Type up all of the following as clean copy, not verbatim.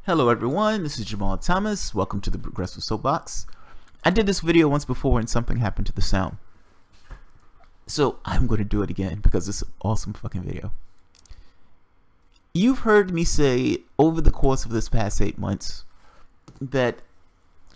Hello everyone, this is Jamal Thomas. Welcome to the Progressive Soapbox. I did this video once before and something happened to the sound. So I'm going to do it again because it's an awesome fucking video. You've heard me say over the course of this past 8 months that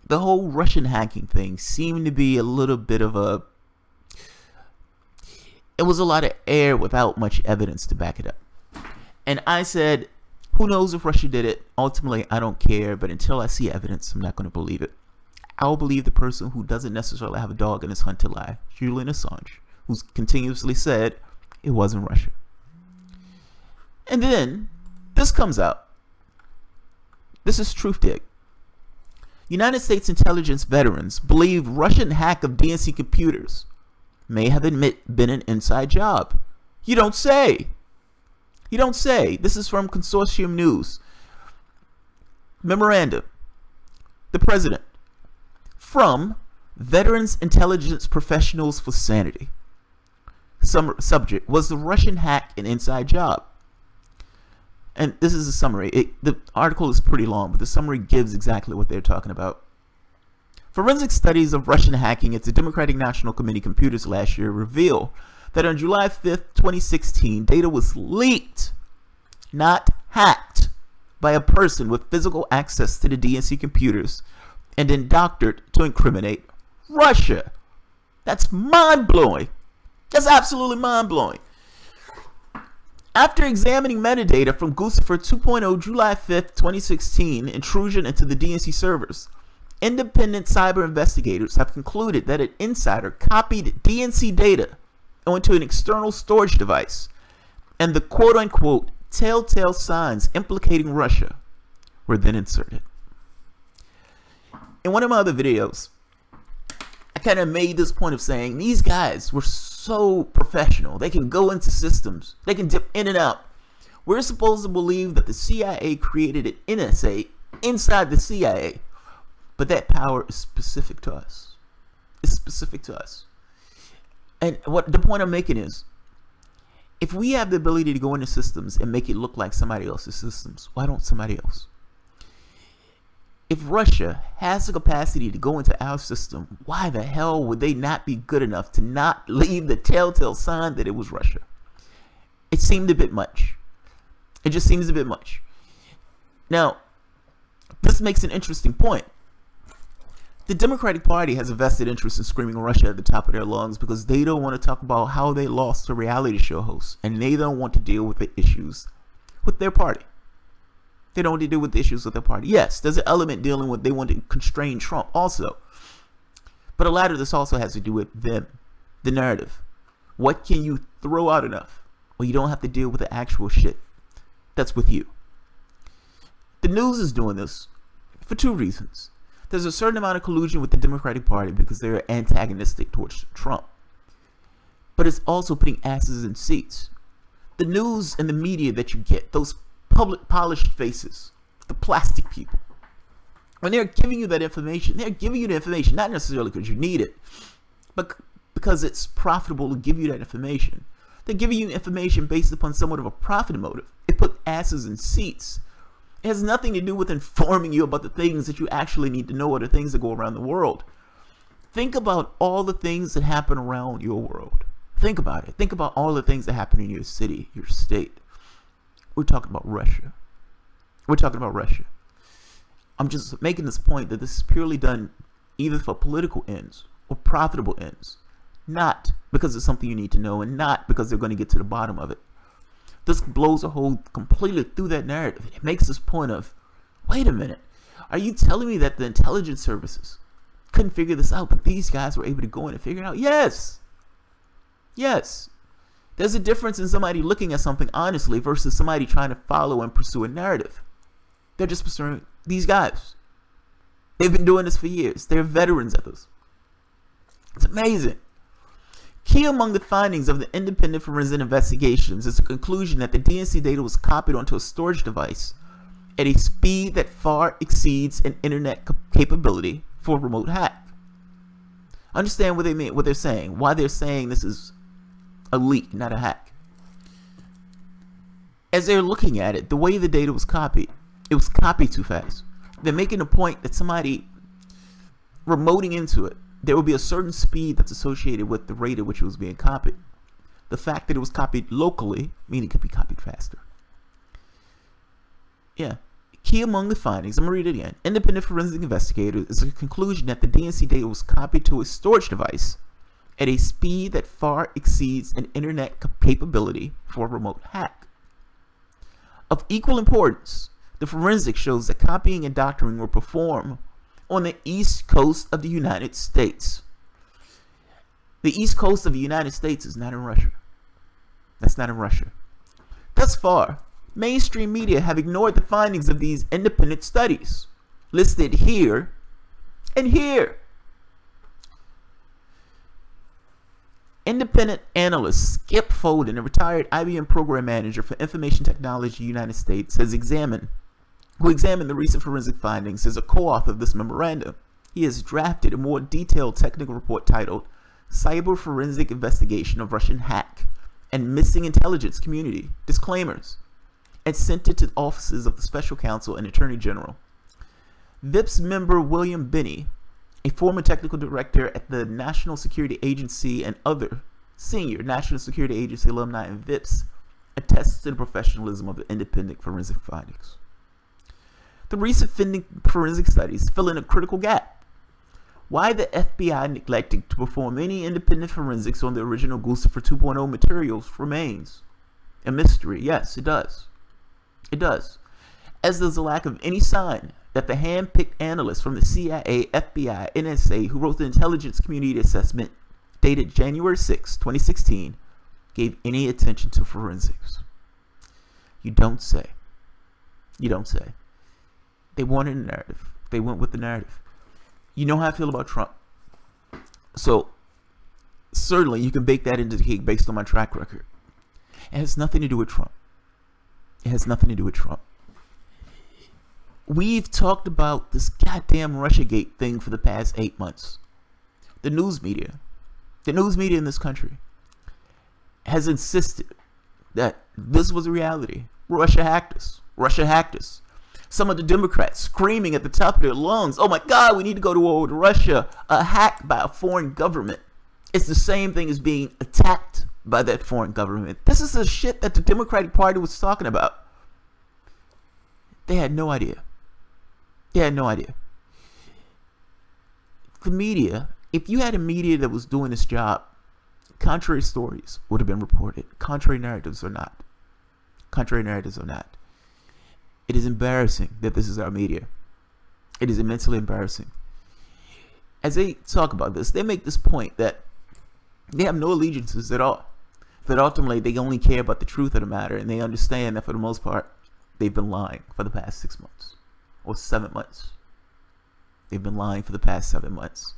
the whole Russian hacking thing seemed to be a little bit of a... It was a lot of air without much evidence to back it up. And I said, who knows if Russia did it? Ultimately, I don't care, but until I see evidence, I'm not going to believe it. I'll believe the person who doesn't necessarily have a dog in his hunt to lie, Julian Assange, who's continuously said it wasn't Russia. And then, this comes out. This is Truthdig. United States intelligence veterans believe Russian hack of DNC computers may have been an inside job. You don't say. You don't say. This is from Consortium News. Memorandum. The President. From Veterans Intelligence Professionals for Sanity. Subject. Was the Russian hack an inside job? And this is a summary. The article is pretty long, but the summary gives exactly what they're talking about. Forensic studies of Russian hacking at the Democratic National Committee computers last year reveal that on July 5th, 2016, data was leaked, not hacked, by a person with physical access to the DNC computers and then doctored to incriminate Russia. That's mind-blowing. That's absolutely mind-blowing. After examining metadata from Guccifer 2.0 July 5th, 2016 intrusion into the DNC servers, independent cyber investigators have concluded that an insider copied DNC data onto an external storage device, and the quote-unquote telltale signs implicating Russia were then inserted. In one of my other videos, I kind of made this point of saying these guys were so professional. They can go into systems. They can dip in and out. We're supposed to believe that the CIA created an NSA inside the CIA, but that power is specific to us. It's specific to us. And what the point I'm making is, if we have the ability to go into systems and make it look like somebody else's systems, why don't somebody else? If Russia has the capacity to go into our system, why the hell would they not be good enough to not leave the telltale sign that it was Russia? It seemed a bit much. It just seems a bit much. Now, this makes an interesting point. The Democratic Party has a vested interest in screaming Russia at the top of their lungs because they don't want to talk about how they lost to reality show hosts, and they don't want to deal with the issues with their party. They don't want to deal with the issues with their party. Yes, there's an element dealing with they want to constrain Trump also. But a lot of this also has to do with them, the narrative. What can you throw out enough? Well, you don't have to deal with the actual shit that's with you. The news is doing this for two reasons. There's a certain amount of collusion with the Democratic Party because they're antagonistic towards Trump. But it's also putting asses in seats. The news and the media that you get, those public polished faces, the plastic people, when they're giving you that information, they're giving you the information not necessarily because you need it, but because it's profitable to give you that information. They're giving you information based upon somewhat of a profit motive. It put asses in seats. It has nothing to do with informing you about the things that you actually need to know or the things that go around the world. Think about all the things that happen around your world. Think about it. Think about all the things that happen in your city, your state. We're talking about Russia. We're talking about Russia. I'm just making this point that this is purely done either for political ends or profitable ends. Not because it's something you need to know and not because they're going to get to the bottom of it. This blows a hole completely through that narrative. It makes this point of, wait a minute, are you telling me that the intelligence services couldn't figure this out, but these guys were able to go in and figure it out? Yes. Yes. There's a difference in somebody looking at something honestly versus somebody trying to follow and pursue a narrative. They're just pursuing these guys. They've been doing this for years. They're veterans at this. It's amazing. Key among the findings of the independent forensic investigations is the conclusion that the DNC data was copied onto a storage device at a speed that far exceeds an internet capability for a remote hack. Understand what they mean, what they're saying, why they're saying this is a leak, not a hack. As they're looking at it, the way the data was copied, It was copied too fast. They're making a point that somebody remoting into it, there will be a certain speed that's associated with the rate at which it was being copied. The fact that it was copied locally, meaning it could be copied faster. Yeah. Key among the findings, I'm going to read it again. Independent forensic investigators is a conclusion that the DNC data was copied to a storage device at a speed that far exceeds an internet capability for a remote hack. Of equal importance, the forensics shows that copying and doctoring were performed on the east coast of the United States. The east coast of the United States is not in Russia. That's not in Russia. Thus far, mainstream media have ignored the findings of these independent studies, listed here and here. Independent analyst Skip Foden, a retired IBM program manager for information technology in the United States, who examined the recent forensic findings, as a co-author of this memorandum. He has drafted a more detailed technical report titled Cyber Forensic Investigation of Russian Hack and Missing Intelligence Community Disclaimers, and sent it to the offices of the Special Counsel and Attorney General. VIPS member William Binney, a former technical director at the National Security Agency, and other senior National Security Agency alumni in VIPS, attests to the professionalism of the independent forensic findings. The recent forensic studies fill in a critical gap. Why the FBI neglected to perform any independent forensics on the original Guccifer 2.0 materials remains a mystery. Yes, it does. It does. As does the lack of any sign that the hand-picked analysts from the CIA, FBI, NSA who wrote the intelligence community assessment dated January 6, 2016, gave any attention to forensics. You don't say. You don't say. They wanted a narrative. They went with the narrative. You know how I feel about Trump. So, certainly you can bake that into the cake based on my track record. It has nothing to do with Trump. It has nothing to do with Trump. We've talked about this goddamn Russiagate thing for the past 8 months. The news media in this country has insisted that this was a reality. Russia hacked us. Russia hacked us. Some of the Democrats screaming at the top of their lungs, oh my God, we need to go to war with Russia. A hack by a foreign government. It's the same thing as being attacked by that foreign government. This is the shit that the Democratic Party was talking about. They had no idea. They had no idea. The media, if you had a media that was doing this job, contrary stories would have been reported. Contrary narratives or not. Contrary narratives or not. It is embarrassing that this is our media. It is immensely embarrassing. As they talk about this, they make this point that they have no allegiances at all. That ultimately they only care about the truth of the matter, and they understand that for the most part, they've been lying for the past 6 months. Or 7 months. They've been lying for the past 7 months.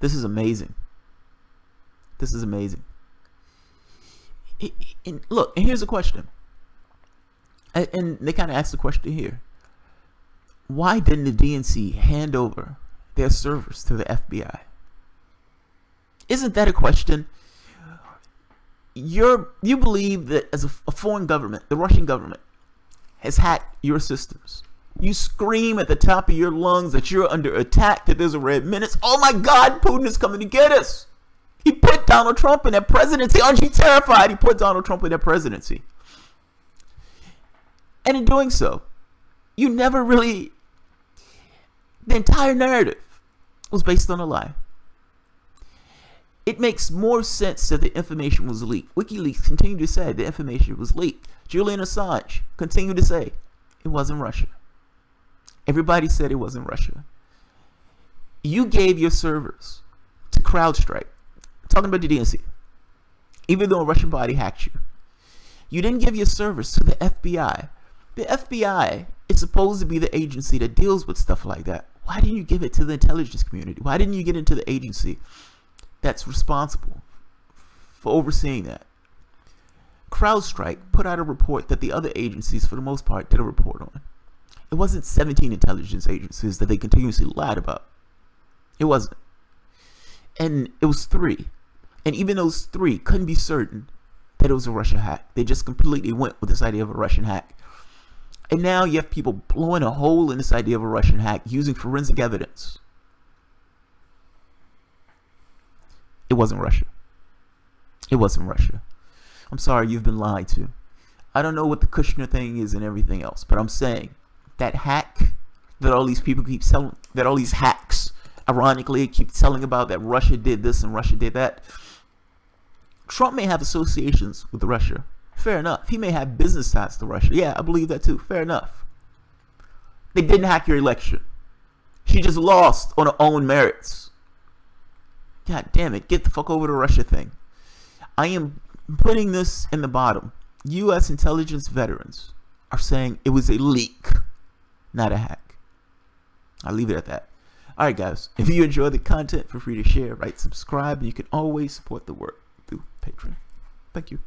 This is amazing. This is amazing. And look, and here's a question. And they kind of asked the question here. Why didn't the DNC hand over their servers to the FBI? Isn't that a question? You believe that as a foreign government, the Russian government, has hacked your systems. You scream at the top of your lungs that you're under attack, that there's a red menace. Oh my God, Putin is coming to get us. He put Donald Trump in that presidency. Aren't you terrified? He put Donald Trump in that presidency. And in doing so, you never really... The entire narrative was based on a lie. It makes more sense that the information was leaked. WikiLeaks continued to say the information was leaked. Julian Assange continued to say it wasn't Russia. Everybody said it wasn't Russia. You gave your servers to CrowdStrike. Talking about the DNC. Even though a Russian body hacked you. You didn't give your servers to the FBI. The FBI is supposed to be the agency that deals with stuff like that. Why didn't you give it to the intelligence community? Why didn't you get into the agency that's responsible for overseeing that? CrowdStrike put out a report that the other agencies, for the most part, did a report on. It wasn't 17 intelligence agencies that they continuously lied about. It wasn't. And it was 3. And even those 3 couldn't be certain that it was a Russian hack. They just completely went with this idea of a Russian hack. And now you have people blowing a hole in this idea of a Russian hack using forensic evidence. It wasn't Russia. It wasn't Russia. I'm sorry, you've been lied to. I don't know what the Kushner thing is and everything else, but I'm saying that hack that all these people keep selling, that all these hacks, ironically, keep telling about, that Russia did this and Russia did that. Trump may have associations with Russia. Fair enough. He may have business ties to Russia. Yeah, I believe that too. Fair enough. They didn't hack your election. She just lost on her own merits. God damn it. Get the fuck over the Russia thing. I am putting this in the bottom. U.S. intelligence veterans are saying it was a leak, not a hack. I'll leave it at that. Alright guys, if you enjoy the content, feel free to share, subscribe, and you can always support the work through Patreon. Thank you.